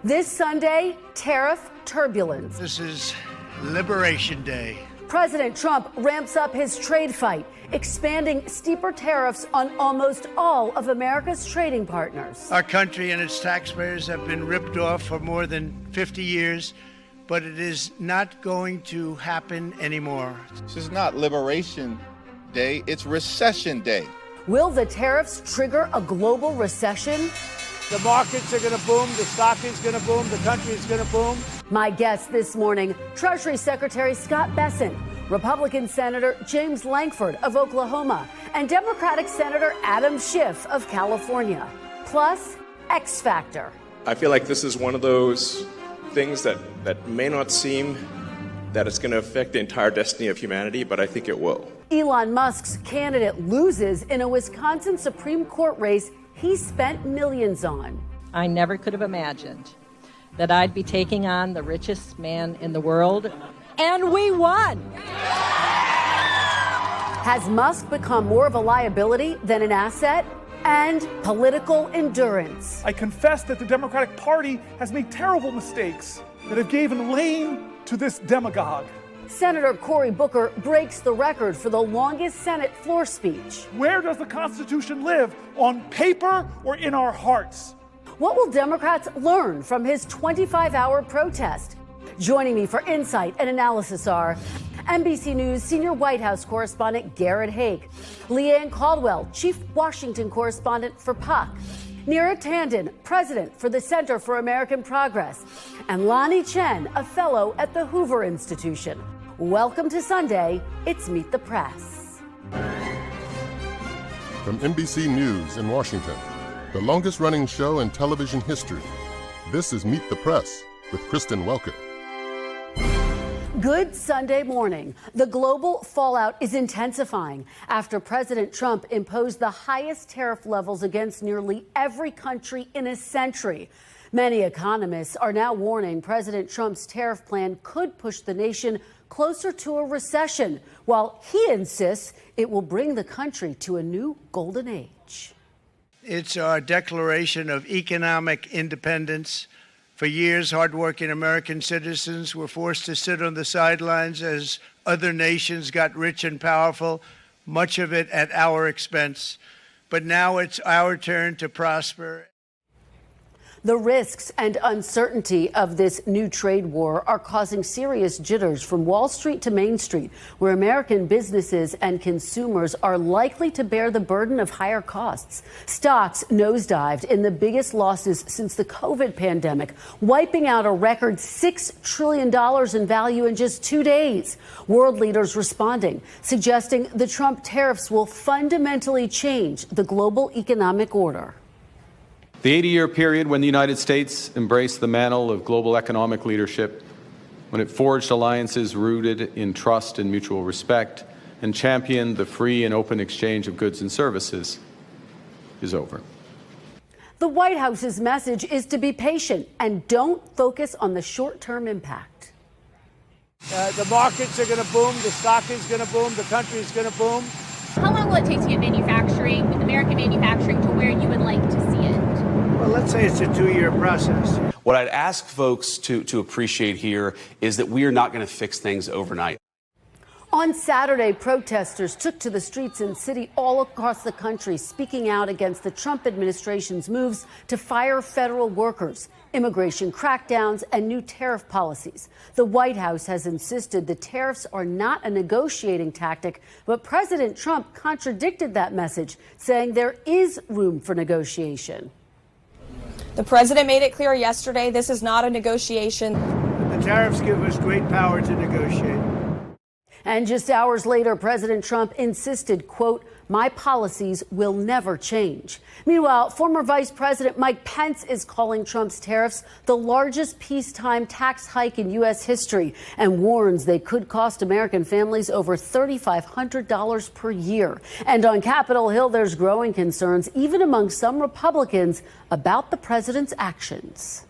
This Sunday, tariff turbulence. This is Liberation Day. President Trump ramps up his trade fight, expanding steeper tariffs on almost all of America's trading partners. Our country and its taxpayers have been ripped off for more than 50 years, but it is not going to happen anymore. This is not Liberation Day, it's Recession Day. Will the tariffs trigger a global recession? The markets are going to boom, the stock is going to boom, the country is going to boom. My guest this morning, Treasury Secretary Scott Bessent, Republican Senator James Lankford of Oklahoma, and Democratic Senator Adam Schiff of California. Plus, X Factor. I feel like this is one of those things that may not seem that it's going to affect the entire destiny of humanity, but I think it will. Elon Musk's candidate loses in a Wisconsin Supreme Court race he spent millions on. I never could have imagined that I'd be taking on the richest man in the world, and we won. Has Musk become more of a liability than an asset? And political endurance. I confess that the Democratic Party has made terrible mistakes that have given lane to this demagogue. Senator Cory Booker breaks the record for the longest Senate floor speech. Where does the Constitution live? On paper or in our hearts? What will Democrats learn from his 25-hour protest? Joining me for insight and analysis are NBC News senior White House correspondent Garrett Haake, Leigh Ann Caldwell, chief Washington correspondent for Puck, Neera Tanden, president for the Center for American Progress, and Lanhee Chen, a fellow at the Hoover Institution. Welcome to Sunday. It's Meet the Press. From NBC News in Washington, the longest-running show in television history, this is Meet the Press with Kristen Welker. Good Sunday morning. The global fallout is intensifying after President Trump imposed the highest tariff levels against nearly every country in a century. Many economists are now warning President Trump's tariff plan could push the nation closer to a recession, while he insists it will bring the country to a new golden age. It's our declaration of economic independence. For years, hardworking American citizens were forced to sit on the sidelines as other nations got rich and powerful, much of it at our expense. But now it's our turn to prosper. The risks and uncertainty of this new trade war are causing serious jitters from Wall Street to Main Street, where American businesses and consumers are likely to bear the burden of higher costs. Stocks nosedived in the biggest losses since the COVID pandemic, wiping out a record $6 trillion in value in just 2 days. World leaders responding, suggesting the Trump tariffs will fundamentally change the global economic order. The 80-year period when the United States embraced the mantle of global economic leadership, when it forged alliances rooted in trust and mutual respect, and championed the free and open exchange of goods and services, is over. The White House's message is to be patient and don't focus on the short-term impact. The markets are going to boom, the stock is going to boom, the country is going to boom. How long will it take to get manufacturing, American manufacturing, to where you would like to see it? Well, let's say it's a 2-year process. What I'd ask folks to appreciate here is that we are not going to fix things overnight. On Saturday, protesters took to the streets in cities all across the country, speaking out against the Trump administration's moves to fire federal workers, immigration crackdowns, and new tariff policies. The White House has insisted the tariffs are not a negotiating tactic, but President Trump contradicted that message, saying there is room for negotiation. The president made it clear yesterday this is not a negotiation. The tariffs give us great power to negotiate. And just hours later, President Trump insisted, quote, "My policies will never change." Meanwhile, former Vice President Mike Pence is calling Trump's tariffs the largest peacetime tax hike in U.S. history and warns they could cost American families over $3,500 per year. And on Capitol Hill, there's growing concerns, even among some Republicans, about the president's actions.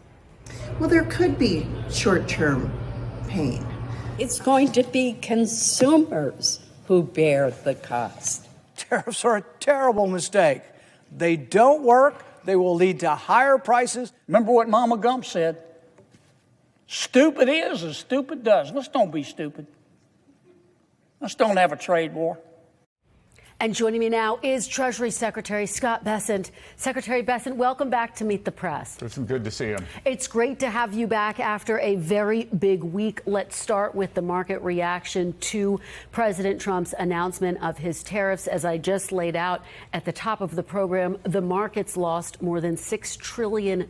Well, there could be short-term pain. It's going to be consumers who bear the cost. Tariffs are a terrible mistake. They don't work. they will lead to higher prices. Remember what Mama Gump said, stupid is as stupid does. Let's don't be stupid. Let's don't have a trade war. And joining me now is Treasury Secretary Scott Bessent. Secretary Bessent, welcome back to Meet the Press. It's good to see you. It's great to have you back after a very big week. Let's start with the market reaction to President Trump's announcement of his tariffs. As I just laid out at the top of the program, the markets lost more than $6 trillion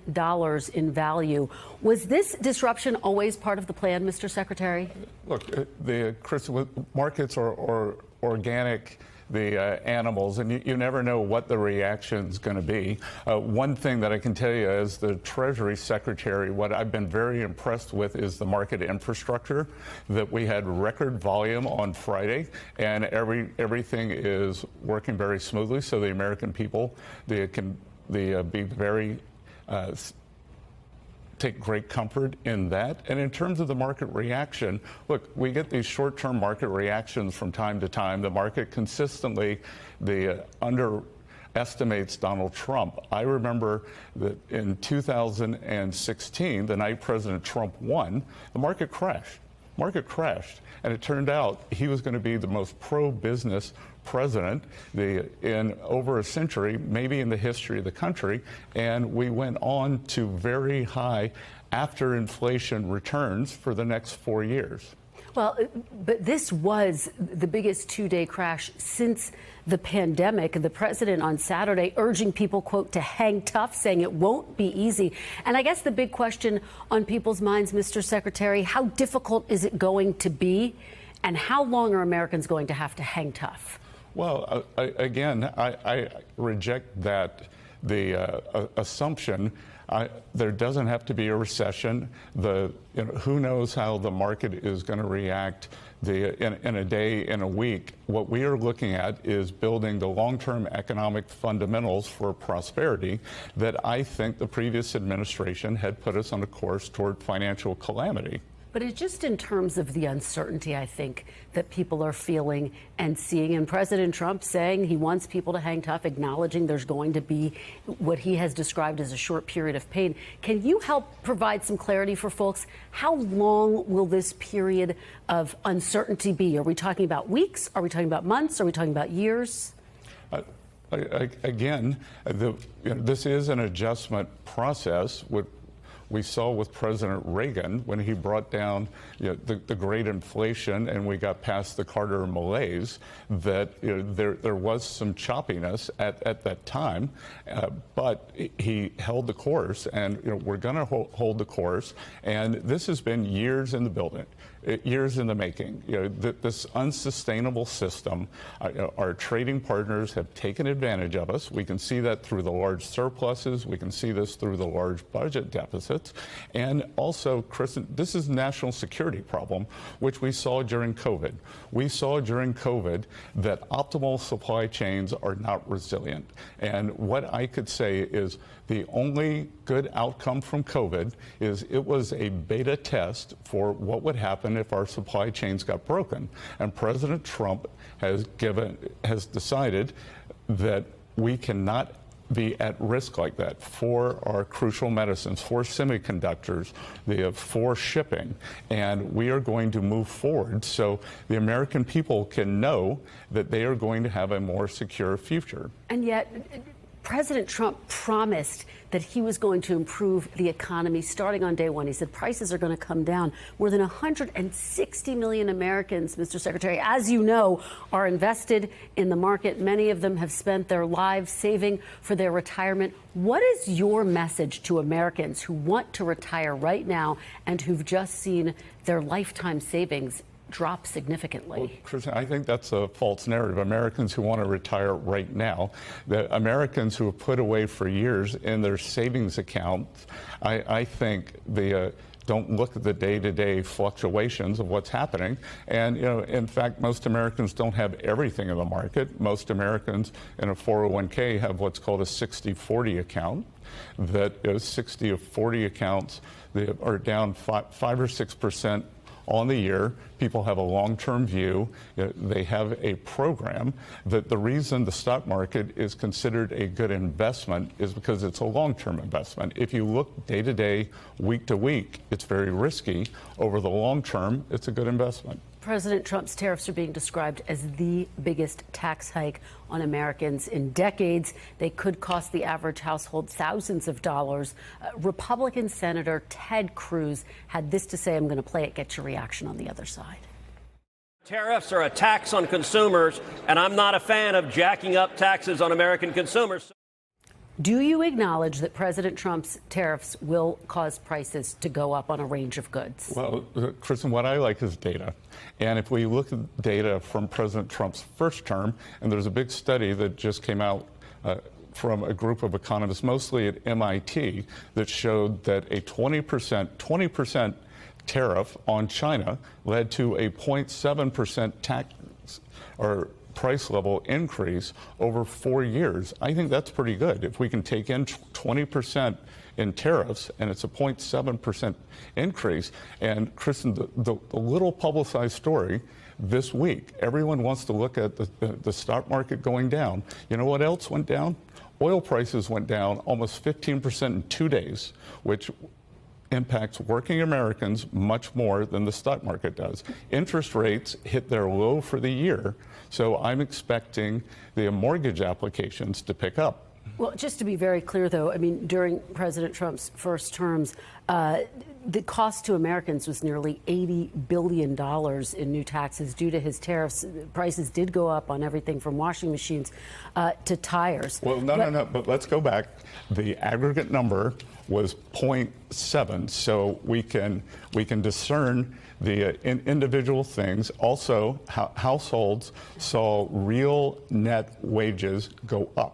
in value. Was this disruption always part of the plan, Mr. Secretary? Look, Chris, markets are organic. The animals, and you never know what the reaction's going to be. One thing that I can tell you as the Treasury Secretary, what I've been very impressed with is the market infrastructure, that we had record volume on Friday, and everything is working very smoothly, so the American people, they can be very take great comfort in that. And in terms of the market reaction, look, we get these short-term market reactions from time to time. The market consistently underestimates Donald Trump. I remember that in 2016, the night President Trump won, the market crashed. And it turned out he was going to be the most pro-business president in over a century, maybe in the history of the country. And we went on to very high after inflation returns for the next 4 years. Well, but this was the biggest two-day crash since the pandemic. The president on Saturday urging people, quote, to hang tough, saying it won't be easy. And I guess the big question on people's minds, Mr. Secretary, how difficult is it going to be? And how long are Americans going to have to hang tough? Well, I reject that, the assumption. There doesn't have to be a recession. Who knows how the market is going to react in a day, in a week. What we are looking at is building the long-term economic fundamentals for prosperity that I think the previous administration had put us on a course toward financial calamity. But it's just in terms of the uncertainty, I think, that people are feeling and seeing. And President Trump saying he wants people to hang tough, acknowledging there's going to be what he has described as a short period of pain. Can you help provide some clarity for folks? How long will this period of uncertainty be? Are we talking about weeks? Are we talking about months? Are we talking about years? This is an adjustment process. We saw with President Reagan when he brought down the great inflation and we got past the Carter malaise, that there was some choppiness at that time, but he held the course, and we're going to hold the course. And this has been years in the building, years in the making. This unsustainable system, our trading partners have taken advantage of us. We can see that through the large surpluses. We can see this through the large budget deficits. And also, Chris, this is a national security problem, which we saw during COVID. We saw during COVID that optimal supply chains are not resilient. And what I could say is the only good outcome from COVID is it was a beta test for what would happen if our supply chains got broken. And President Trump has decided that we cannot be at risk like that for our crucial medicines, for semiconductors, for shipping. And we are going to move forward so the American people can know that they are going to have a more secure future. And yet, President Trump promised that he was going to improve the economy starting on day one. He said prices are going to come down. More than 160 million Americans, Mr. Secretary, as you know, are invested in the market. Many of them have spent their lives saving for their retirement. What is your message to Americans who want to retire right now and who've just seen their lifetime savings drop significantly? Well, Kristen, I think that's a false narrative. Americans who want to retire right now, the Americans who have put away for years in their savings accounts, I think they don't look at the day-to-day fluctuations of what's happening. And, in fact, most Americans don't have everything in the market. Most Americans in a 401k have what's called a 60-40 account. That 60 of 40 accounts, they are down 5 or 6% on the year. People have a long-term view. They have a program. That the reason the stock market is considered a good investment is because it's a long-term investment. If you look day to day, week to week, it's very risky. Over the long term, it's a good investment. President Trump's tariffs are being described as the biggest tax hike on Americans in decades. They could cost the average household thousands of dollars. Republican Senator Ted Cruz had this to say. I'm going to play it, get your reaction on the other side. Tariffs are a tax on consumers, and I'm not a fan of jacking up taxes on American consumers. Do you acknowledge that President Trump's tariffs will cause prices to go up on a range of goods? Well, Kristen, what I like is data. And if we look at data from President Trump's first term, and there's a big study that just came out from a group of economists, mostly at MIT, that showed that a 20% tariff on China led to a 0.7% tax or price level increase over 4 years. I think that's pretty good. If we can take in 20% in tariffs and it's a 0.7% increase. And Kristen, the little publicized story this week, everyone wants to look at the stock market going down. You know what else went down? Oil prices went down almost 15% in 2 days, which impacts working Americans much more than the stock market does. Interest rates hit their low for the year, so I'm expecting the mortgage applications to pick up. Well, just to be very clear, though, I mean, during President Trump's first terms, the cost to Americans was nearly $80 billion in new taxes due to his tariffs. Prices did go up on everything from washing machines to tires. Well, no, but let's go back. The aggregate number was 0.7, so we can discern the individual things. Also, households saw real net wages go up.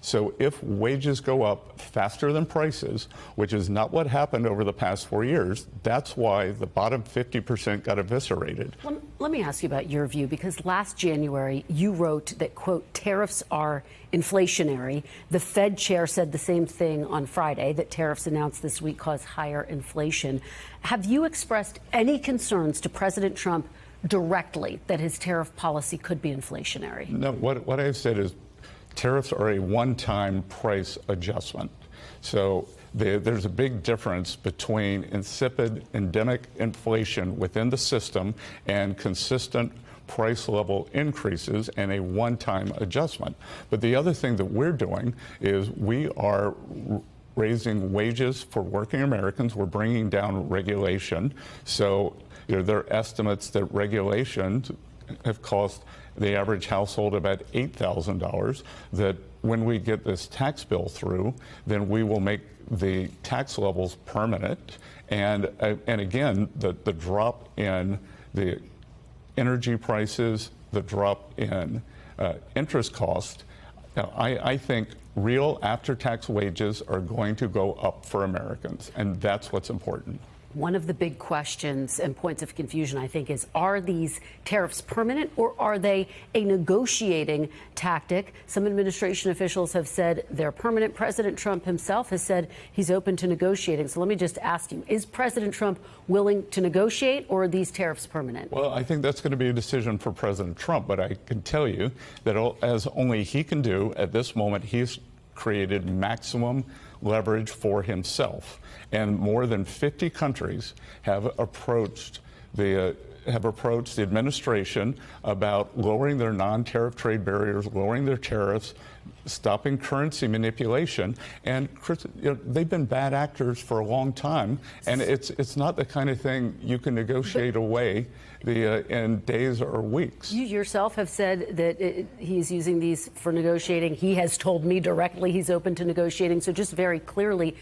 So if wages go up faster than prices, which is not what happened over the past 4 years, that's why the bottom 50% got eviscerated. Well, let me ask you about your view, because last January you wrote that, quote, tariffs are inflationary. The Fed chair said the same thing on Friday, that tariffs announced this week cause higher inflation. Have you expressed any concerns to President Trump directly that his tariff policy could be inflationary? No, what I've said is tariffs are a one-time price adjustment. So there's a big difference between insipid, endemic inflation within the system and consistent price level increases and a one-time adjustment. But the other thing that we're doing is we are raising wages for working Americans. We're bringing down regulation. So there are estimates that regulations have cost the average household about $8,000, that when we get this tax bill through, then we will make the tax levels permanent. And again, the drop in the energy prices, the drop in interest cost, I think real after-tax wages are going to go up for Americans, and that's what's important. One of the big questions and points of confusion, I think, is are these tariffs permanent or are they a negotiating tactic? Some administration officials have said they're permanent. President Trump himself has said he's open to negotiating. So let me just ask you, is President Trump willing to negotiate, or are these tariffs permanent? Well, I think that's going to be a decision for President Trump, but I can tell you that as only he can do at this moment, he's created maximum leverage for himself. And more than 50 countries have approached the administration about lowering their non-tariff trade barriers, lowering their tariffs, stopping currency manipulation. And they've been bad actors for a long time, and it's not the kind of thing you can negotiate away in days or weeks. You yourself have said that he's using these for negotiating. He has told me directly he's open to negotiating. So just very clearly,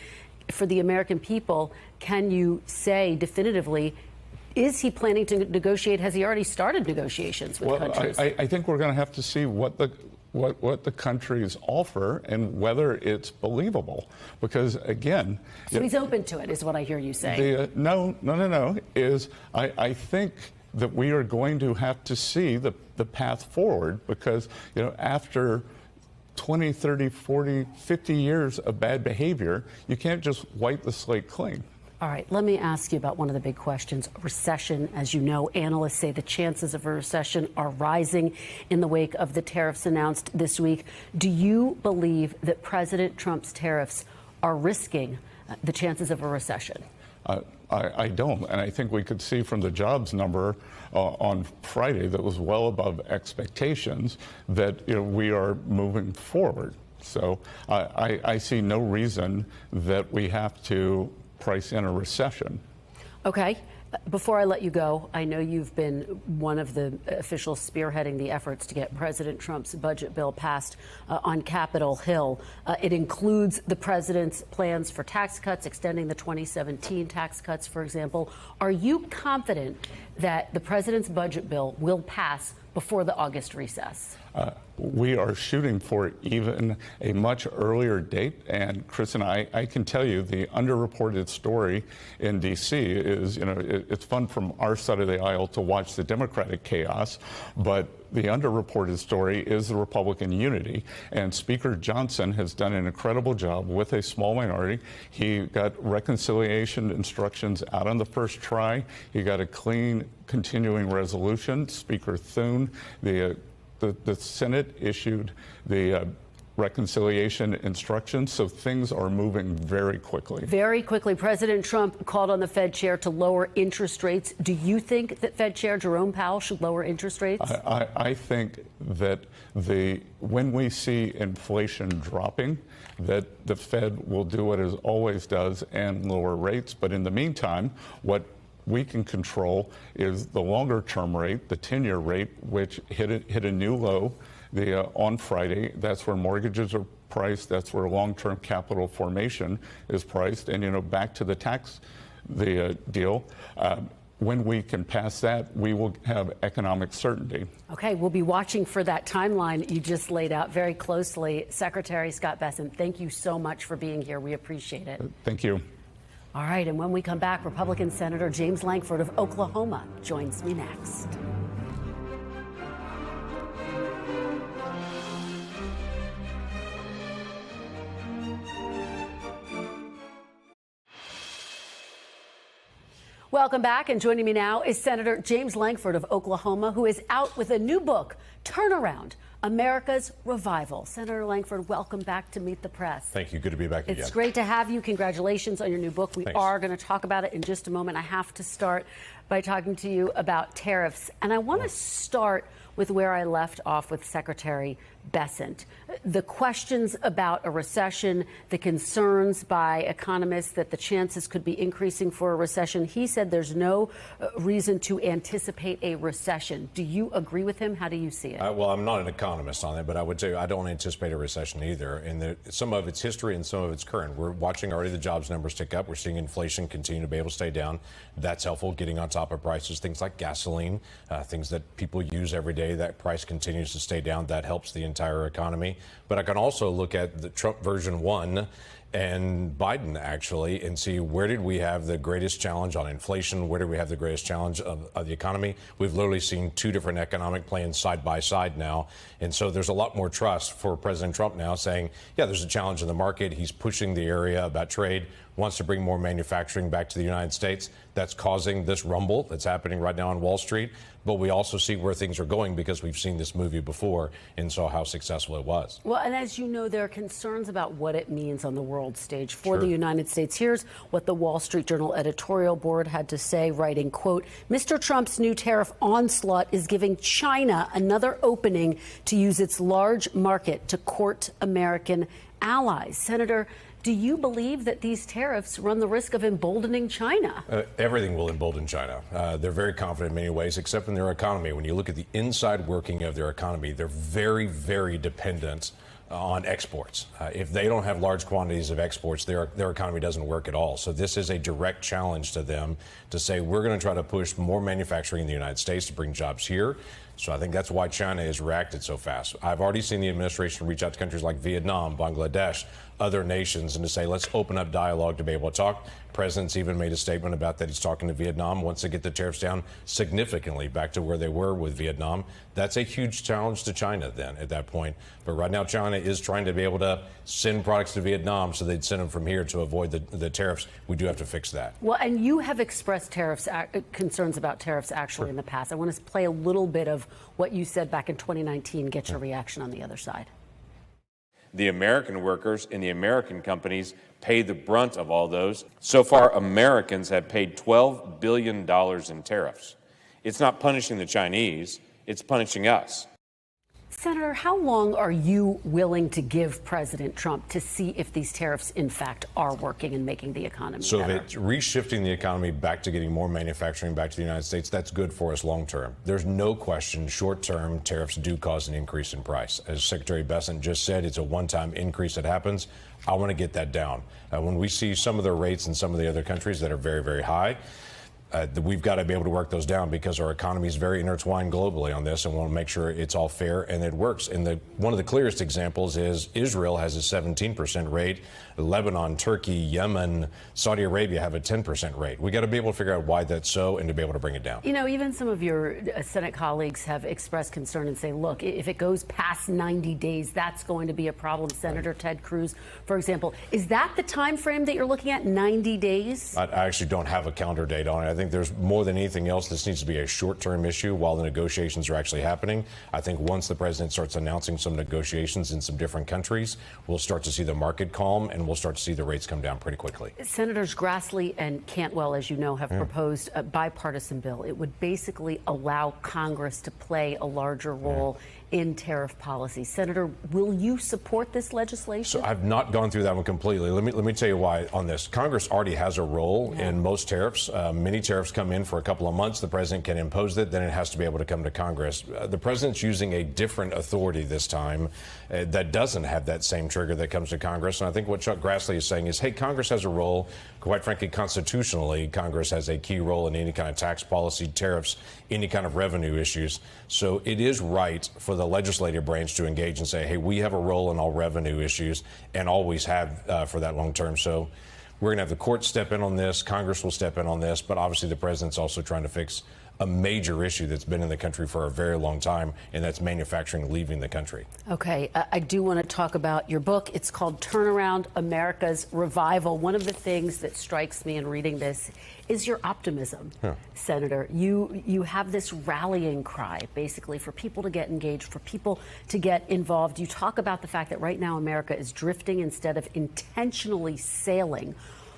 for the American people, can you say definitively, is he planning to negotiate? Has he already started negotiations with countries? I think we're going to have to see what the countries offer and whether it's believable. Because, again... So he's open to it, is what I hear you say. No. I think that we are going to have to see the path forward, because, after 20, 30, 40, 50 years of bad behavior, you can't just wipe the slate clean. All right, let me ask you about one of the big questions, recession. As you know, analysts say the chances of a recession are rising in the wake of the tariffs announced this week. Do you believe that President Trump's tariffs are risking the chances of a recession? I don't, and I think we could see from the jobs number on Friday that was well above expectations that we are moving forward. So I see no reason that we have to price in a recession. Okay. Before I let you go, I know you've been one of the officials spearheading the efforts to get President Trump's budget bill passed on Capitol Hill. It includes the president's plans for tax cuts, extending the 2017 tax cuts, for example. Are you confident that the president's budget bill will pass before the August recess? We are shooting for even a much earlier date. And Chris and I can tell you the underreported story in D.C. is, it's fun from our side of the aisle to watch the Democratic chaos, but the underreported story is the Republican unity. And Speaker Johnson has done an incredible job with a small minority. He got reconciliation instructions out on the first try. He got a clean continuing resolution. Speaker Thune, the Senate issued the reconciliation instructions, so things are moving very quickly. Very quickly. President Trump called on the Fed chair to lower interest rates. Do you think that Fed Chair Jerome Powell should lower interest rates? I think that when we see inflation dropping, that the Fed will do what it always does and lower rates. But in the meantime, what we can control is the longer-term rate, the 10-year rate, which hit a new low on Friday. That's where mortgages are priced. That's where long-term capital formation is priced. And, back to the deal. When we can pass that, we will have economic certainty. Okay, we'll be watching for that timeline you just laid out very closely. Secretary Scott Bessent, thank you so much for being here. We appreciate it. Thank you. All right, and when we come back, Republican Senator James Lankford of Oklahoma joins me next. Welcome back, and joining me now is Senator James Lankford of Oklahoma, who is out with a new book, Turnaround, America's Revival. Senator Lankford, welcome back to Meet the Press. Thank you. Good to be back again. It's great to have you. Congratulations on your new book. We are going to talk about it in just a moment. I have to start by talking to you about tariffs. And I want to start with where I left off with Secretary Bessent. The questions about a recession, the concerns by economists that the chances could be increasing for a recession. He said there's no reason to anticipate a recession. Do you agree with him? How do you see it? Well, I'm not an economist on it, but I would say I don't anticipate a recession either. And some of it's history and some of it's current. We're watching already the jobs numbers tick up. We're seeing inflation continue to be able to stay down. That's helpful, getting on top of prices, things like gasoline, things that people use every day. That price continues to stay down. That helps the entire economy. But I can also look at the Trump version 1 and Biden, actually, and see where did we have the greatest challenge on inflation? Where did we have the greatest challenge of the economy? We've literally seen two different economic plans side by side now. And so there's a lot more trust for President Trump now saying, yeah, there's a challenge in the market. He's pushing the area about trade, wants to bring more manufacturing back to the United States. That's causing this rumble that's happening right now on Wall Street. But we also see where things are going because we've seen this movie before and saw how successful it was. Well, and as you know, there are concerns about what it means on the world stage for the United States. Here's what the Wall Street Journal editorial board had to say, writing, quote, Mr. Trump's new tariff onslaught is giving China another opening to use its large market to court American allies. Senator, do you believe that these tariffs run the risk of emboldening China? Everything will embolden China. They're very confident in many ways, except in their economy. When you look at the inside working of their economy, they're very, very dependent on exports. If they don't have large quantities of exports, their economy doesn't work at all. So this is a direct challenge to them to say, we're going to try to push more manufacturing in the United States to bring jobs here. So I think that's why China has reacted so fast. I've already seen the administration reach out to countries like Vietnam, Bangladesh, other nations, and to say, let's open up dialogue to be able to talk. The president's even made a statement about that he's talking to Vietnam, wants to get the tariffs down significantly back to where they were with Vietnam. That's a huge challenge to China then at that point. But right now, China is trying to be able to send products to Vietnam, so they'd send them from here to avoid the tariffs. We do have to fix that. Well, and you have expressed concerns about tariffs actually in the past. I want to play a little bit of what you said back in 2019, get your reaction on the other side. The American workers and the American companies pay the brunt of all those. So far, Americans have paid $12 billion in tariffs. It's not punishing the Chinese, it's punishing us. Senator, how long are you willing to give President Trump to see if these tariffs, in fact, are working and making the economy so better? if it's reshifting the economy back to getting more manufacturing back to the United States, that's good for us long term. There's no question short term tariffs do cause an increase in price. As Secretary Bessent just said, it's a one-time increase that happens. I want to get that down. When we see some of the rates in some of the other countries that are very, very high, we've got to be able to work those down because our economy is very intertwined globally on this, and we want to make sure it's all fair and it works. And one of the clearest examples is Israel has a 17% rate. Lebanon, Turkey, Yemen, Saudi Arabia have a 10% rate. We got to be able to figure out why that's so and to be able to bring it down. You know, even some of your Senate colleagues have expressed concern and say, look, if it goes past 90 days, that's going to be a problem. Senator Ted Cruz, for example. Is that the time frame that you're looking at, 90 days? I actually don't have a calendar date on it. I think there's more than anything else, this needs to be a short-term issue while the negotiations are actually happening. I think once the president starts announcing some negotiations in some different countries, we'll start to see the market calm and we'll start to see the rates come down pretty quickly. Senators Grassley and Cantwell, as you know, have proposed a bipartisan bill. It would basically allow Congress to play a larger role in tariff policy. Senator, will you support this legislation? So I've not gone through that one completely. Let me tell you why on this. Congress already has a role in most tariffs. Many tariffs come in for a couple of months. The president can impose it. Then it has to be able to come to Congress. The president's using a different authority this time that doesn't have that same trigger that comes to Congress. And I think what Chuck Grassley is saying is, hey, Congress has a role. Quite frankly, constitutionally, Congress has a key role in any kind of tax policy, tariffs, any kind of revenue issues. So it is right for the legislative branch to engage and say, hey, we have a role in all revenue issues and always have for that long term. So we're going to have the courts step in on this. Congress will step in on this. But obviously, the president's also trying to fix a major issue that's been in the country for a very long time, and that's manufacturing leaving the country. Okay, I do want to talk about your book. It's called Turnaround America's Revival. One of the things that strikes me in reading this is your optimism, Senator. You have this rallying cry, basically, for people to get engaged, for people to get involved. You talk about the fact that right now America is drifting instead of intentionally sailing.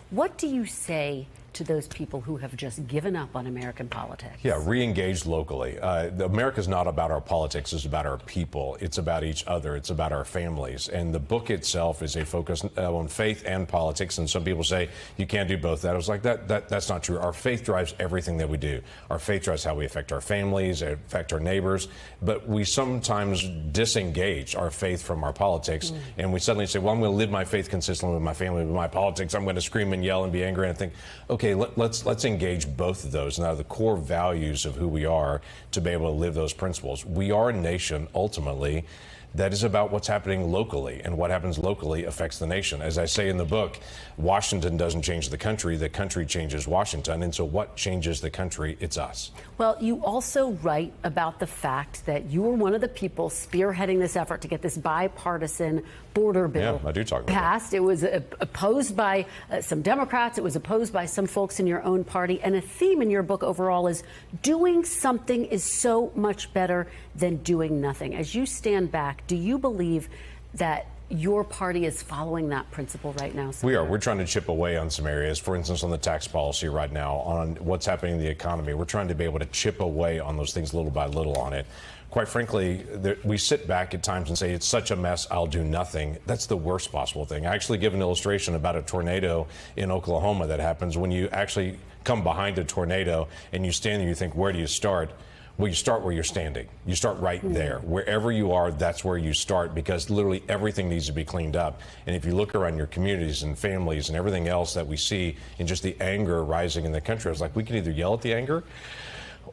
What do you say to those people who have just given up on American politics? Yeah, re-engage locally. America's not about our politics, it's about our people. It's about each other. It's about our families. And the book itself is a focus on faith and politics. And some people say you can't do both. That I was like, that's not true. Our faith drives everything that we do. Our faith drives how we affect our families, affect our neighbors. But we sometimes disengage our faith from our politics. And we suddenly say, well, I'm going to live my faith consistently with my family, with my politics. I'm going to scream and yell and be angry. And I think, okay, let's engage both of those. Now, the core values of who we are to be able to live those principles. We are a nation, ultimately, that is about what's happening locally, and what happens locally affects the nation. As I say in the book, Washington doesn't change the country changes Washington. And so what changes the country? It's us. Well, you also write about the fact that you were one of the people spearheading this effort to get this bipartisan border bill I do talk about passed. that. It was opposed by some Democrats. It was opposed by some folks in your own party. And a theme in your book overall is doing something is so much better than doing nothing. As you stand back, do you believe that your party is following that principle right now, Senator? We are. We're trying to chip away on some areas. For instance, on the tax policy right now, on what's happening in the economy. We're trying to be able to chip away on those things little by little on it. Quite frankly, we sit back at times and say, it's such a mess, I'll do nothing. That's the worst possible thing. I actually give an illustration about a tornado in Oklahoma that happens when you actually come behind a tornado and you stand there, you think, where do you start? Well, you start where you're standing. You start right there. Wherever you are, that's where you start, because literally everything needs to be cleaned up. And if you look around your communities and families and everything else that we see, and just the anger rising in the country, it's like we can either yell at the anger,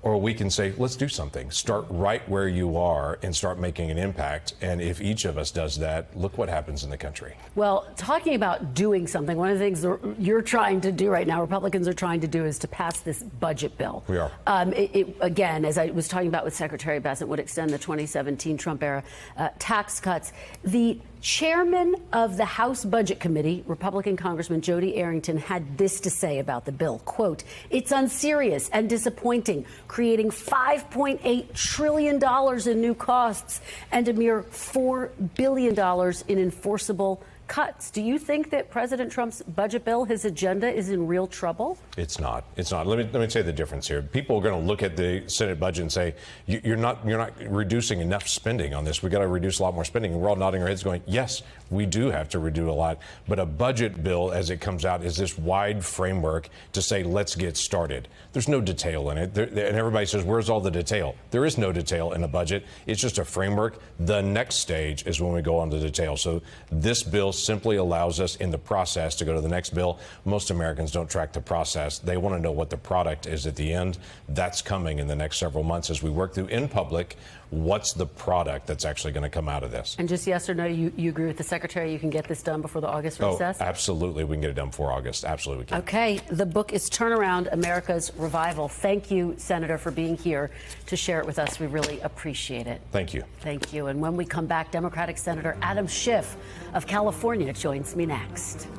or we can say, let's do something. Start right where you are and start making an impact. And if each of us does that, look what happens in the country. Well, talking about doing something, one of the things you're trying to do right now, Republicans are trying to do, is to pass this budget bill. We are. Again, as I was talking about with Secretary Bessent, would extend the 2017 Trump-era tax cuts. The chairman of the House Budget Committee, Republican Congressman Jody Arrington, had this to say about the bill. Quote, "It's unserious and disappointing, creating $5.8 trillion in new costs and a mere $4 billion in enforceable cuts." Do you think that President Trump's budget bill, his agenda, is in real trouble? It's not. It's not. Let me say the difference here. People are going to look at the Senate budget and say, you're not reducing enough spending on this. We got to reduce a lot more spending. And we're all nodding our heads going, yes, we do have to reduce a lot. But a budget bill, as it comes out, is this wide framework to say, let's get started. There's no detail in it. And everybody says, where's all the detail? There is no detail in a budget. It's just a framework. The next stage is when we go on to detail. So this bill simply allows us in the process to go to the next bill. Most Americans don't track the process. They want to know what the product is at the end. That's coming in the next several months as we work through in public. What's the product that's actually going to come out of this? And just yes or no, you agree with the Secretary, you can get this done before the August recess? Oh, absolutely. We can get it done before August. Absolutely we can. Okay. The book is Turnaround, America's Revival. Thank you, Senator, for being here to share it with us. We really appreciate it. Thank you. Thank you. And when we come back, Democratic Senator Adam Schiff of California joins me next.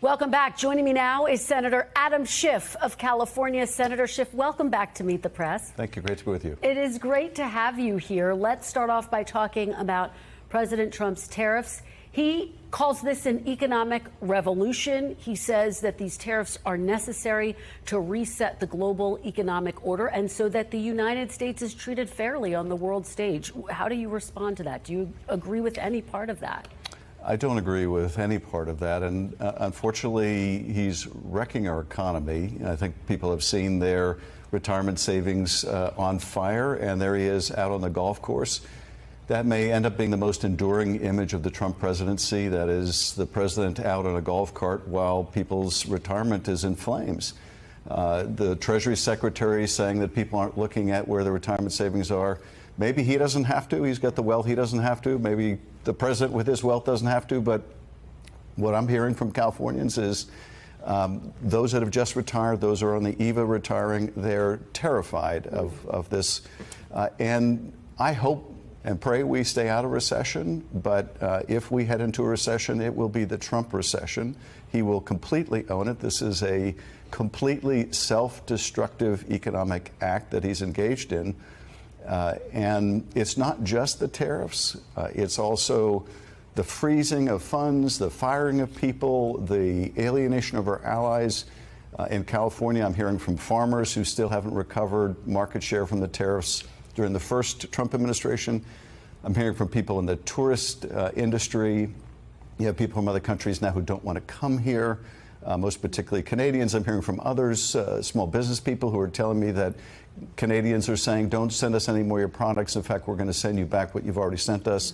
Welcome back. Joining me now is Senator Adam Schiff of California. Senator Schiff, welcome back to Meet the Press. Thank you. Great to be with you. It is great to have you here. Let's start off by talking about President Trump's tariffs. He calls this an economic revolution. He says that these tariffs are necessary to reset the global economic order and so that the United States is treated fairly on the world stage. How do you respond to that? Do you agree with any part of that? I don't agree with any part of that, and unfortunately, he's wrecking our economy. I think people have seen their retirement savings on fire, and there he is out on the golf course. That may end up being the most enduring image of the Trump presidency, that is the president out on a golf cart while people's retirement is in flames. The Treasury Secretary saying that people aren't looking at where the retirement savings are. Maybe he doesn't have to. He's got the wealth. He doesn't have to. Maybe the president with his wealth doesn't have to. But what I'm hearing from Californians is those that have just retired, those who are on the eve of retiring, they're terrified of this. And I hope and pray we stay out of recession. But if we head into a recession, it will be the Trump recession. He will completely own it. This is a completely self-destructive economic act that he's engaged in. And it's not just the tariffs. It's also the freezing of funds, the firing of people, the alienation of our allies. In California, I'm hearing from farmers who still haven't recovered market share from the tariffs during the first Trump administration. I'm hearing from people in the tourist industry. You have people from other countries now who don't want to come here, most particularly Canadians. I'm hearing from others, small business people who are telling me that Canadians are saying, don't send us any more of your products. In fact, we're going to send you back what you've already sent us.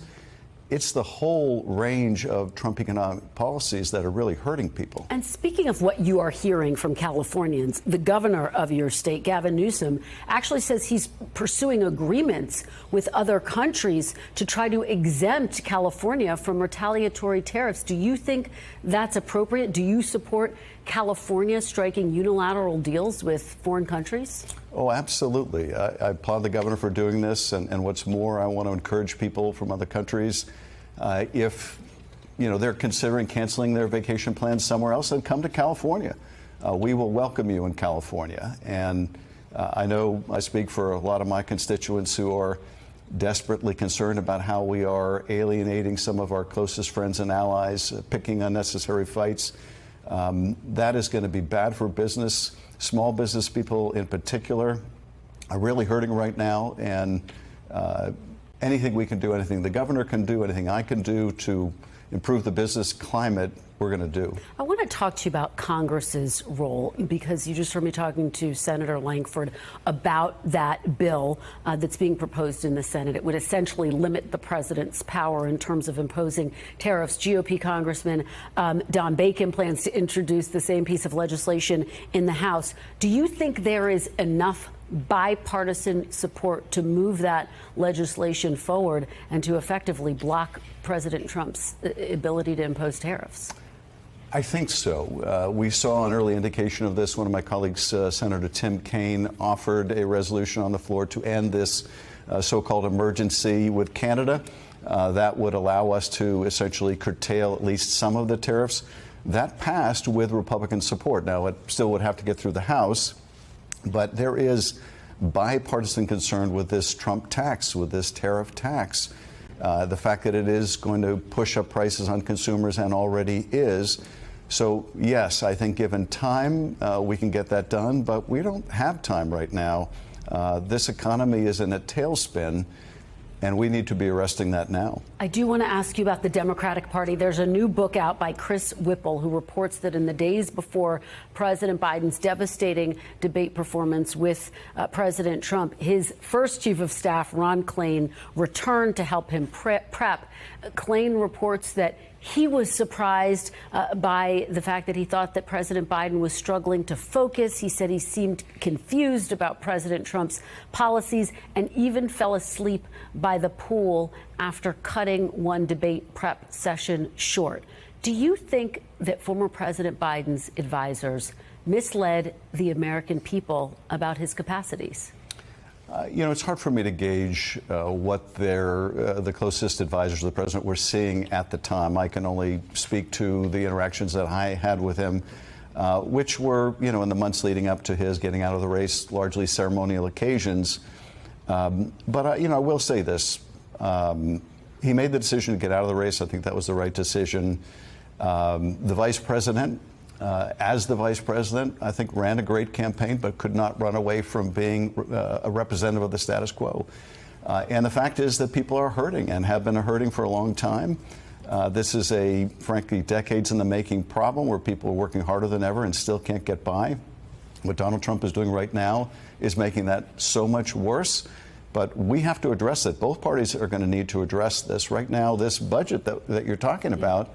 It's the whole range of Trump economic policies that are really hurting people. And speaking of what you are hearing from Californians, the governor of your state, Gavin Newsom, actually says he's pursuing agreements with other countries to try to exempt California from retaliatory tariffs. Do you think that's appropriate? Do you support California striking unilateral deals with foreign countries? Oh, absolutely. I applaud the governor for doing this. And what's more, I want to encourage people from other countries, if they're considering canceling their vacation plans somewhere else, then come to California. We will welcome you in California. And I know I speak for a lot of my constituents who are desperately concerned about how we are alienating some of our closest friends and allies, picking unnecessary fights. That is going to be bad for business. Small business people in particular are really hurting right now, and anything we can do, anything the governor can do, anything I can do to improve the business climate we're going to do. I want to talk to you about Congress's role, because you just heard me talking to Senator Lankford about that bill that's being proposed in the Senate. It would essentially limit the president's power in terms of imposing tariffs. GOP Congressman Don Bacon plans to introduce the same piece of legislation in the House. Do you think there is enough bipartisan support to move that legislation forward and to effectively block President Trump's ability to impose tariffs? I think so. We saw an early indication of this. One of my colleagues, Senator Tim Kaine, offered a resolution on the floor to end this so-called emergency with Canada. That would allow us to essentially curtail at least some of the tariffs. That passed with Republican support. Now, it still would have to get through the House, but there is bipartisan concern with this Trump tax, with this tariff tax. The fact that it is going to push up prices on consumers and already is. So, yes, I think given time, we can get that done, but we don't have time right now. This economy is in a tailspin, and we need to be arresting that now. I do want to ask you about the Democratic Party. There's a new book out by Chris Whipple, who reports that in the days before President Biden's devastating debate performance with President Trump, his first chief of staff, Ron Klain, returned to help him prep. Klain reports that he was surprised by the fact that he thought that President Biden was struggling to focus. He said he seemed confused about President Trump's policies and even fell asleep by the pool after cutting one debate prep session short. Do you think that former President Biden's advisors misled the American people about his capacities? You know, it's hard for me to gauge what the closest advisors of the president were seeing at the time. I can only speak to the interactions that I had with him, which were, you know, in the months leading up to his getting out of the race, largely ceremonial occasions. But, you know, I will say this. He made the decision to get out of the race. I think that was the right decision. The vice president, as the vice president, I think ran a great campaign, but could not run away from being a representative of the status quo. And the fact is that people are hurting and have been hurting for a long time. This is a, frankly, decades in the making problem where people are working harder than ever and still can't get by. What Donald Trump is doing right now is making that so much worse. But we have to address it. Both parties are going to need to address this. Right now, this budget that you're talking about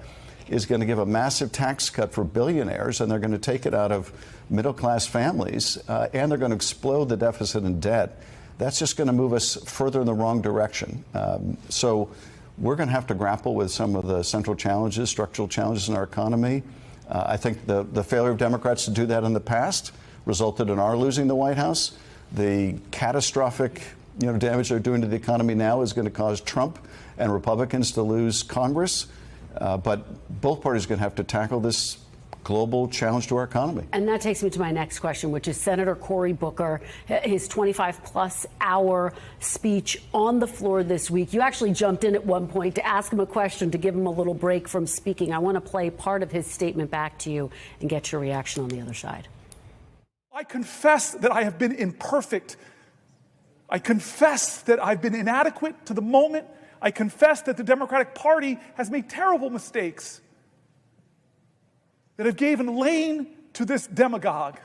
is going to give a massive tax cut for billionaires, and they're going to take it out of middle-class families, and they're going to explode the deficit and debt. That's just going to move us further in the wrong direction. So we're going to have to grapple with some of the central challenges, structural challenges in our economy. I think the failure of Democrats to do that in the past resulted in our losing the White House. The catastrophic damage they're doing to the economy now is going to cause Trump and Republicans to lose Congress. But both parties are going to have to tackle this global challenge to our economy. And that takes me to my next question, which is Senator Cory Booker, his 25-plus hour speech on the floor this week. You actually jumped in at one point to ask him a question to give him a little break from speaking. I want to play part of his statement back to you and get your reaction on the other side. I confess that I have been imperfect. I confess that I've been inadequate to the moment. I confess that the Democratic Party has made terrible mistakes that have given lane to this demagogue.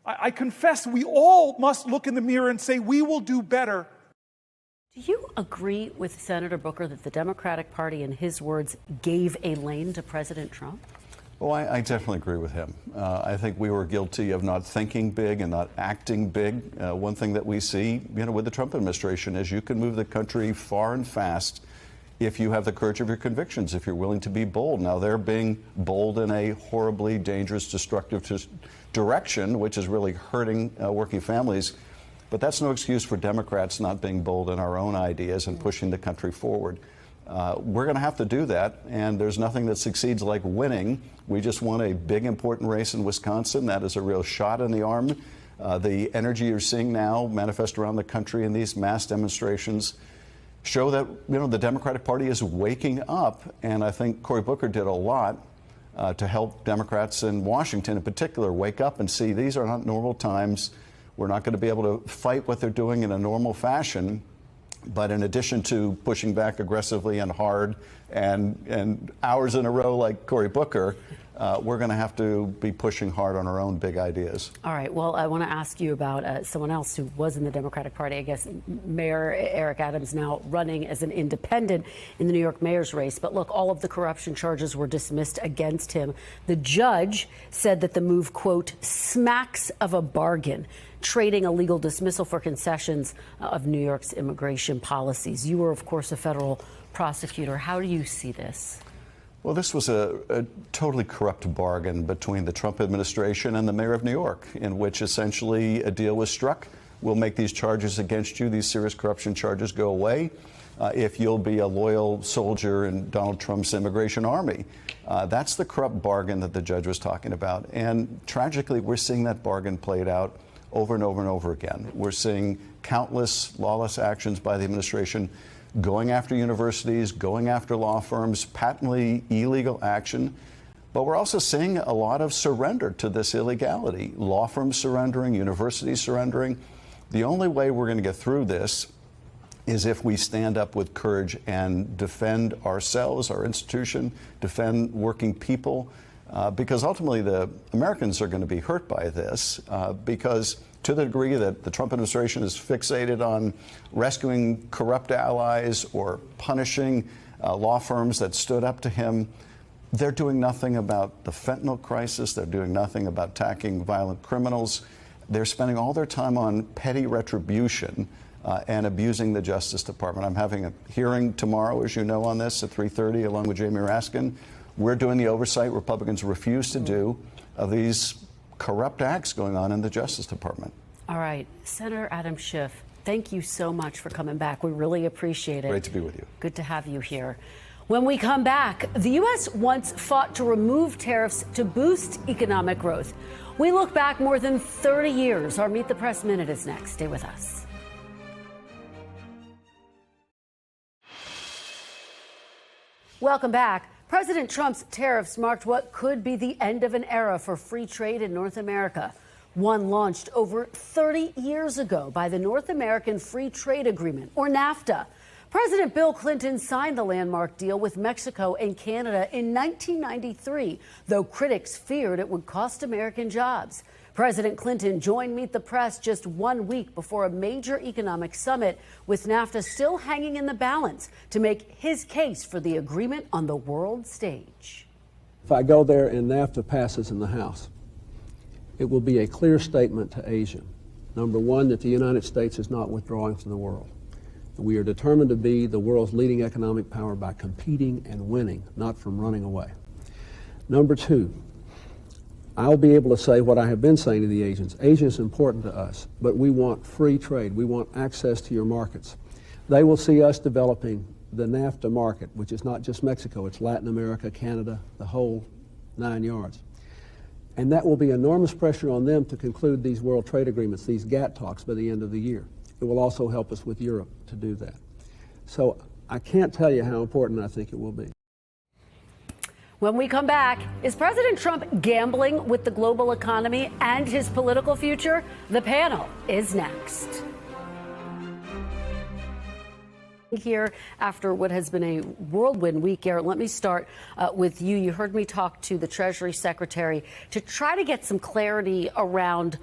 I confess we all must look in the mirror and say we will do better. Do you agree with Senator Booker that the Democratic Party, in his words, gave a lane to President Trump? Well, I definitely agree with him. I think we were guilty of not thinking big and not acting big. One thing that we see, with the Trump administration is you can move the country far and fast if you have the courage of your convictions, if you're willing to be bold. Now, they're being bold in a horribly dangerous, destructive direction, which is really hurting working families. But that's no excuse for Democrats not being bold in our own ideas and pushing the country forward. We're going to have to do that, and there's nothing that succeeds like winning. We just won a big, important race in Wisconsin. That is a real shot in the arm. The energy you're seeing now manifest around the country in these mass demonstrations show that, the Democratic Party is waking up, and I think Cory Booker did a lot to help Democrats in Washington in particular wake up and see these are not normal times. We're not going to be able to fight what they're doing in a normal fashion. But in addition to pushing back aggressively and hard and hours in a row like Cory Booker, we're going to have to be pushing hard on our own big ideas. All right. Well, I want to ask you about someone else who was in the Democratic Party. I guess Mayor Eric Adams now running as an independent in the New York mayor's race. But look, all of the corruption charges were dismissed against him. The judge said that the move, quote, smacks of a bargain, trading a legal dismissal for concessions of New York's immigration policies. You were, of course, a federal prosecutor. How do you see this? Well, this was a totally corrupt bargain between the Trump administration and the mayor of New York, in which essentially a deal was struck. We'll make these charges against you, these serious corruption charges, go away if you'll be a loyal soldier in Donald Trump's immigration army. That's the corrupt bargain that the judge was talking about. And tragically, we're seeing that bargain played out over and over and over again. We're seeing countless lawless actions by the administration going after universities, going after law firms, patently illegal action. But we're also seeing a lot of surrender to this illegality. Law firms surrendering, universities surrendering. The only way we're going to get through this is if we stand up with courage and defend ourselves, our institution, defend working people, because ultimately the Americans are going to be hurt by this, because to the degree that the Trump administration is fixated on rescuing corrupt allies or punishing law firms that stood up to him, they're doing nothing about the fentanyl crisis. They're doing nothing about attacking violent criminals. They're spending all their time on petty retribution and abusing the Justice Department. I'm having a hearing tomorrow, as you know, on this at 3:30, along with Jamie Raskin. We're doing the oversight Republicans refuse to do of these corrupt acts going on in the Justice Department. All right. Senator Adam Schiff, thank you so much for coming back. We really appreciate it. Great to be with you. Good to have you here. When we come back, the U.S. once fought to remove tariffs to boost economic growth. We look back more than 30 years. Our Meet the Press Minute is next. Stay with us. Welcome back. President Trump's tariffs marked what could be the end of an era for free trade in North America, one launched over 30 years ago by the North American Free Trade Agreement, or NAFTA. President Bill Clinton signed the landmark deal with Mexico and Canada in 1993, though critics feared it would cost American jobs. President Clinton joined Meet the Press just 1 week before a major economic summit, with NAFTA still hanging in the balance to make his case for the agreement on the world stage. If I go there and NAFTA passes in the House, it will be a clear statement to Asia. Number one, that the United States is not withdrawing from the world. We are determined to be the world's leading economic power by competing and winning, not from running away. Number two, I'll be able to say what I have been saying to the Asians. Asia is important to us, but we want free trade. We want access to your markets. They will see us developing the NAFTA market, which is not just Mexico, it's Latin America, Canada, the whole 9 yards. And that will be enormous pressure on them to conclude these world trade agreements, these GATT talks, by the end of the year. It will also help us with Europe to do that. So I can't tell you how important I think it will be. When we come back, is President Trump gambling with the global economy and his political future? The panel is next. Here after what has been a whirlwind week, Garrett, let me start with you. You heard me talk to the Treasury Secretary to try to get some clarity around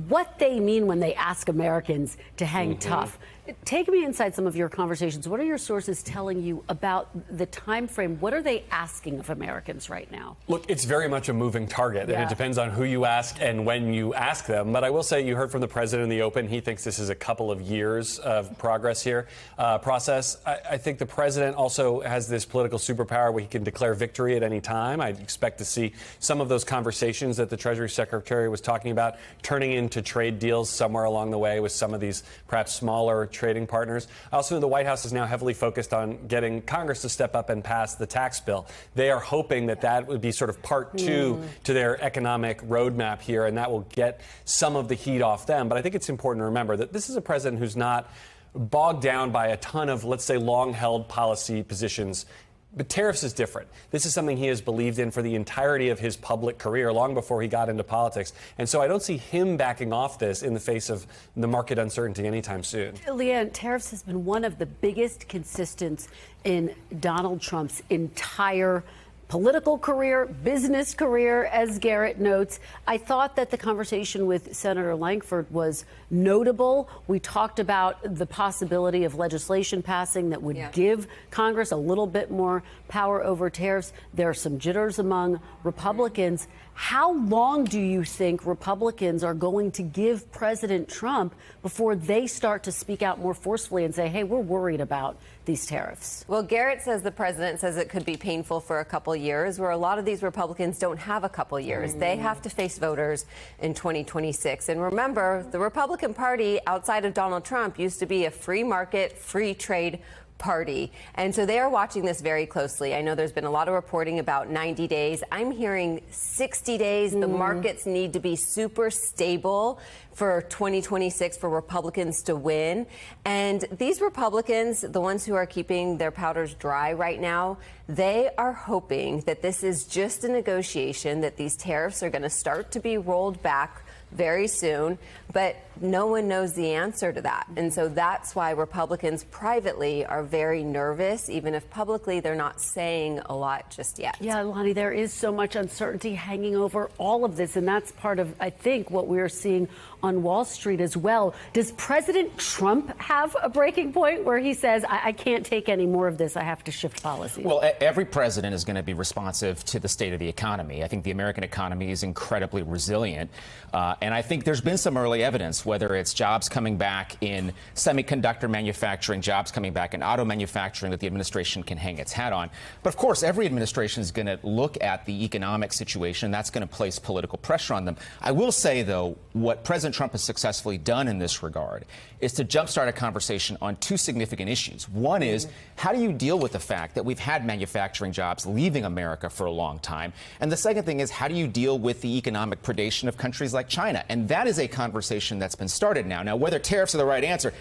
what they mean when they ask Americans to hang tough. Take me inside some of your conversations. What are your sources telling you about the time frame? What are they asking of Americans right now? Look, it's very much a moving target, and it depends on who you ask and when you ask them. But I will say, you heard from the president in the open. He thinks this is a couple of years of progress here, process. I think the president also has this political superpower where he can declare victory at any time. I expect to see some of those conversations that the Treasury Secretary was talking about turning into trade deals somewhere along the way with some of these perhaps smaller trading partners. I also know the White House is now heavily focused on getting Congress to step up and pass the tax bill. They are hoping that that would be sort of part two to their economic roadmap here, and that will get some of the heat off them. But I think it's important to remember that this is a president who's not bogged down by a ton of, let's say, long-held policy positions. But tariffs is different. This is something he has believed in for the entirety of his public career, long before he got into politics. And so I don't see him backing off this in the face of the market uncertainty anytime soon. Leigh Ann, tariffs has been one of the biggest consistents in Donald Trump's entire political career, business career, as Garrett notes. I thought that the conversation with Senator Lankford was notable. We talked about the possibility of legislation passing that would give Congress a little bit more power over tariffs. There are some jitters among Republicans. How long do you think Republicans are going to give President Trump before they start to speak out more forcefully and say, hey, we're worried about these tariffs? Well, Garrett says the president says it could be painful for a couple years, where a lot of these Republicans don't have a couple years. They have to face voters in 2026. And remember, the Republican Party outside of Donald Trump used to be a free market, free trade party. And so they are watching this very closely. I know there's been a lot of reporting about 90 days. I'm hearing 60 days. The markets need to be super stable for 2026 for Republicans to win. And these Republicans, the ones who are keeping their powders dry right now, they are hoping that this is just a negotiation, that these tariffs are going to start to be rolled back very soon, but no one knows the answer to that. And so that's why Republicans privately are very nervous, even if publicly they're not saying a lot just yet. Yeah, Lonnie, there is so much uncertainty hanging over all of this, and that's part of, I think, what we're seeing on Wall Street as well. Does President Trump have a breaking point where he says, I can't take any more of this, I have to shift policy? Well, every president is going to be responsive to the state of the economy. I think the American economy is incredibly resilient. And I think there's been some early evidence, whether it's jobs coming back in semiconductor manufacturing, jobs coming back in auto manufacturing, that the administration can hang its hat on. But of course, every administration is going to look at the economic situation. That's going to place political pressure on them. I will say, though, what President Trump has successfully done in this regard is to jumpstart a conversation on two significant issues. One is, how do you deal with the fact that we've had manufacturing jobs leaving America for a long time? And the second thing is, how do you deal with the economic predation of countries like China? And that is a conversation that's been started now. Now, whether tariffs are the right answer,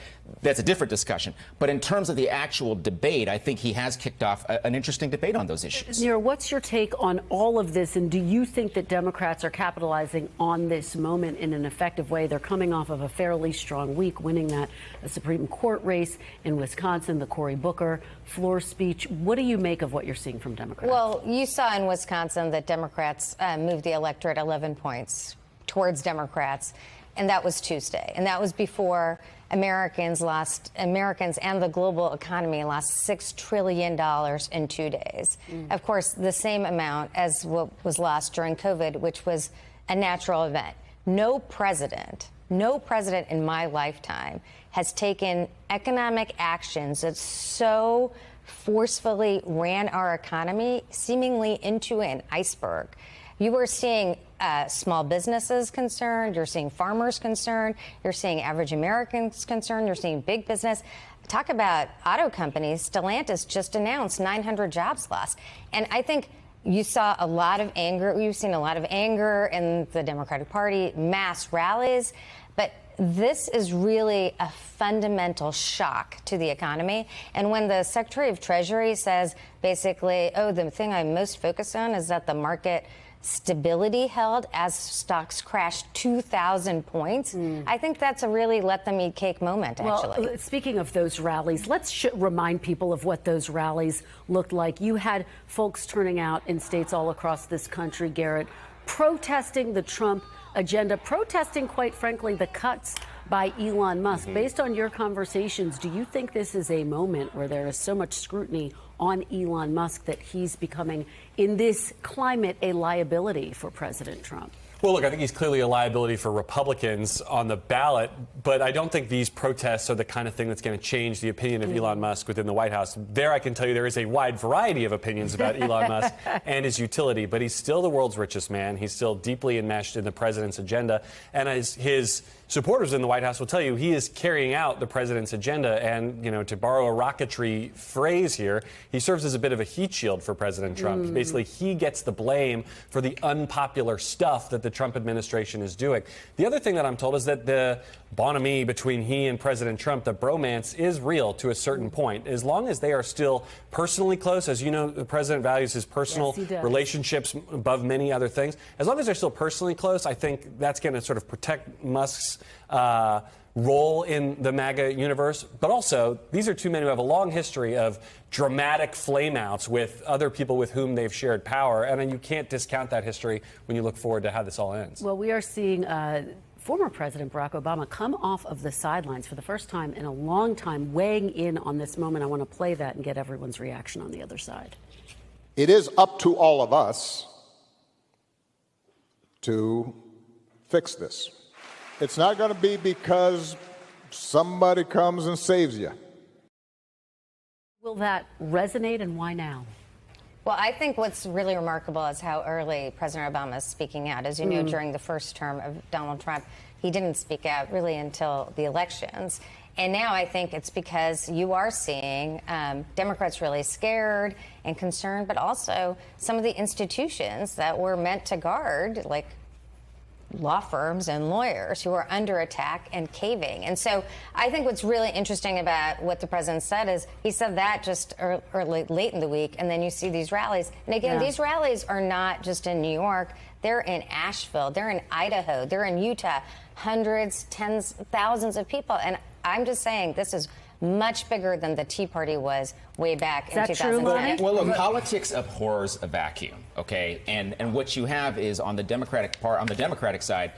that's a different discussion. But in terms of the actual debate, I think he has kicked off an interesting debate on those issues. Neera, what's your take on all of this? And do you think that Democrats are capitalizing on this moment in an effective way? They're coming off of a fairly strong week, winning that Supreme Court race in Wisconsin, the Cory Booker floor speech. What do you make of what you're seeing from Democrats? Well, you saw in Wisconsin that Democrats moved the electorate 11 points towards Democrats, and that was Tuesday. And that was before Americans and the global economy lost $6 trillion in 2 days. Of course, the same amount as what was lost during COVID, which was a natural event. No president in my lifetime has taken economic actions that so forcefully ran our economy seemingly into an iceberg. You were seeing small businesses concerned, you're seeing farmers concerned, you're seeing average Americans concerned, you're seeing big business. Talk about auto companies. Stellantis just announced 900 jobs lost. And I think you saw a lot of anger. You've seen a lot of anger in the Democratic Party, mass rallies. But this is really a fundamental shock to the economy. And when the Secretary of Treasury says basically, oh, the thing I'm most focused on is that the market stability held as stocks crashed 2,000 points. I think that's a really let them eat cake moment, actually. Well, speaking of those rallies, let's remind people of what those rallies looked like. You had folks turning out in states all across this country, Garrett, protesting the Trump agenda, protesting, quite frankly, the cuts by Elon Musk. Based on your conversations, do you think this is a moment where there is so much scrutiny on Elon Musk that he's becoming, in this climate, a liability for President Trump? Well, look, I think he's clearly a liability for Republicans on the ballot, but I don't think these protests are the kind of thing that's going to change the opinion of Elon Musk within the White House. There, I can tell you there is a wide variety of opinions about Elon Musk and his utility, but he's still the world's richest man. He's still deeply enmeshed in the president's agenda, and as his supporters in the White House will tell you, he is carrying out the president's agenda. And, you know, to borrow a rocketry phrase here, he serves as a bit of a heat shield for President Trump. Basically, he gets the blame for the unpopular stuff that the Trump administration is doing. The other thing that I'm told is that the bonhomie between he and President Trump, the bromance is real to a certain point. As long as they are still personally close, as you know, the president values his personal relationships above many other things. As long as they're still personally close, I think that's going to sort of protect Musk's role in the MAGA universe. But also, these are two men who have a long history of dramatic flameouts with other people with whom they've shared power. And you can't discount that history when you look forward to how this all ends. Well, we are seeing former President Barack Obama come off of the sidelines for the first time in a long time, weighing in on this moment. I want to play that and get everyone's reaction on the other side. It is up to all of us to fix this. It's not going to be because somebody comes and saves you. Will that resonate, and why now? Well, I think what's really remarkable is how early President Obama is speaking out. As you know, during the first term of Donald Trump, he didn't speak out really until the elections. And now I think it's because you are seeing Democrats really scared and concerned, but also some of the institutions that were meant to guard, like law firms and lawyers, who are under attack and caving. And so I think what's really interesting about what the president said is he said that just early, late in the week, and then you see these rallies. And again, these rallies are not just in New York. They're in Asheville. They're in Idaho. They're in Utah. Hundreds, tens, thousands of people. And I'm just saying this is much bigger than the Tea Party was way back in 2010. Well, look, politics abhors a vacuum, okay? And what you have is on the Democratic side,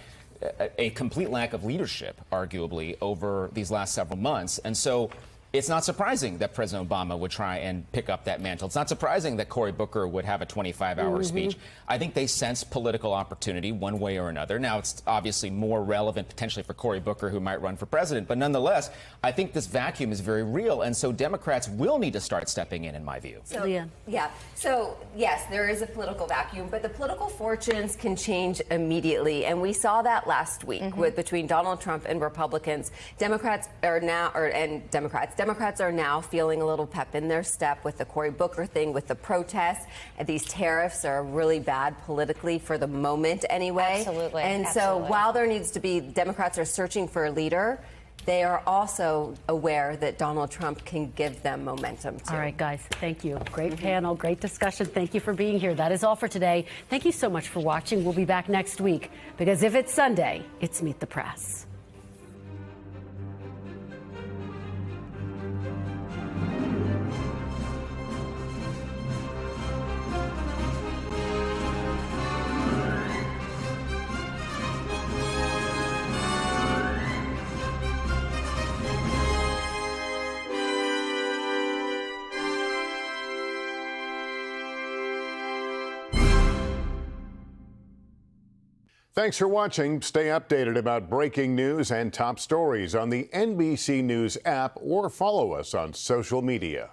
a complete lack of leadership, arguably, over these last several months. And so it's not surprising that President Obama would try and pick up that mantle. It's not surprising that Cory Booker would have a 25-hour speech. I think they sense political opportunity one way or another. Now, it's obviously more relevant potentially for Cory Booker, who might run for president. But nonetheless, I think this vacuum is very real. And so Democrats will need to start stepping in my view. So, yeah. So, yes, there is a political vacuum, but the political fortunes can change immediately. And we saw that last week between Donald Trump and Republicans. Democrats are now feeling a little pep in their step with the Cory Booker thing, with the protests. And these tariffs are really bad politically for the moment anyway. Absolutely. And so while there needs to be, Democrats are searching for a leader, they are also aware that Donald Trump can give them momentum, too. All right, guys, thank you. Great panel, great discussion. Thank you for being here. That is all for today. Thank you so much for watching. We'll be back next week, because if it's Sunday, it's Meet the Press. Thanks for watching. Stay updated about breaking news and top stories on the NBC News app or follow us on social media.